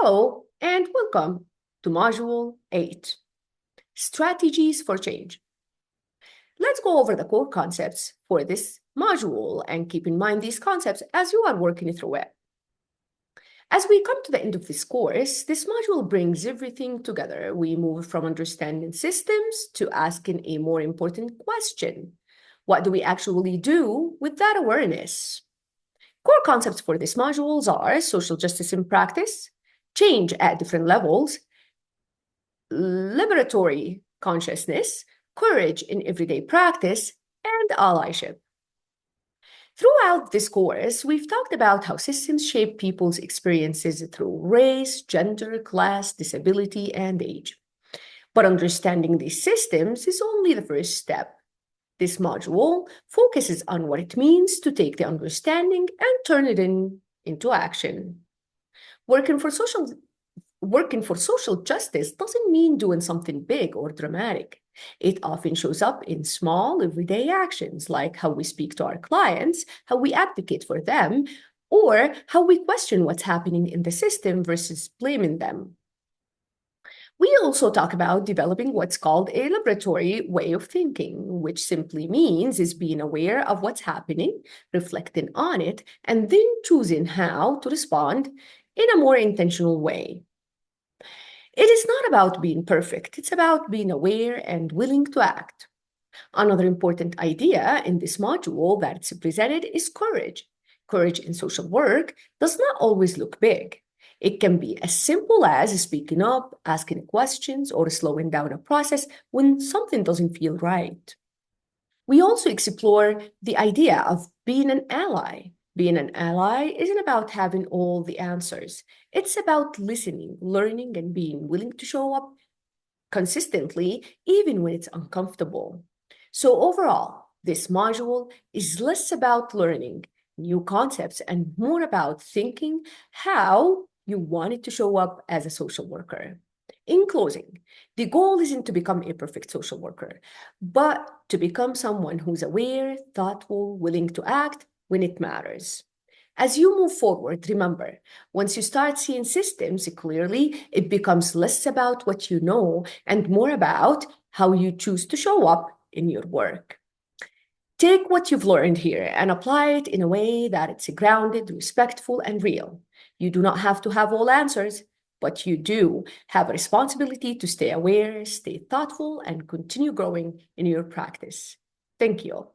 Hello and welcome to Module 8, Strategies for Change. Let's go over the core concepts for this module and keep in mind these concepts as you are working through it. As we come to the end of this course, this module brings everything together. We move from understanding systems to asking a more important question. What do we actually do with that awareness? Core concepts for these modules are social justice in practice, change at different levels, liberatory consciousness, courage in everyday practice, and allyship. Throughout this course, we've talked about how systems shape people's experiences through race, gender, class, disability, and age. But understanding these systems is only the first step. This module focuses on what it means to take the understanding and turn it into action. Working for social justice doesn't mean doing something big or dramatic. It often shows up in small, everyday actions, like how we speak to our clients, how we advocate for them, or how we question what's happening in the system versus blaming them. We also talk about developing what's called a liberatory way of thinking, which simply means is being aware of what's happening, reflecting on it, and then choosing how to respond in a more intentional way. It is not about being perfect, it's about being aware and willing to act. Another important idea in this module that's presented is courage. Courage in social work does not always look big. It can be as simple as speaking up, asking questions, or slowing down a process when something doesn't feel right. We also explore the idea of being an ally. Being an ally isn't about having all the answers. It's about listening, learning, and being willing to show up consistently, even when it's uncomfortable. So overall, this module is less about learning new concepts and more about thinking how you want it to show up as a social worker. In closing, the goal isn't to become a perfect social worker, but to become someone who's aware, thoughtful, willing to act when it matters. As you move forward, remember, once you start seeing systems clearly, it becomes less about what you know and more about how you choose to show up in your work. Take what you've learned here and apply it in a way that it's grounded, respectful, and real. You do not have to have all answers, but you do have a responsibility to stay aware, stay thoughtful, and continue growing in your practice. Thank you.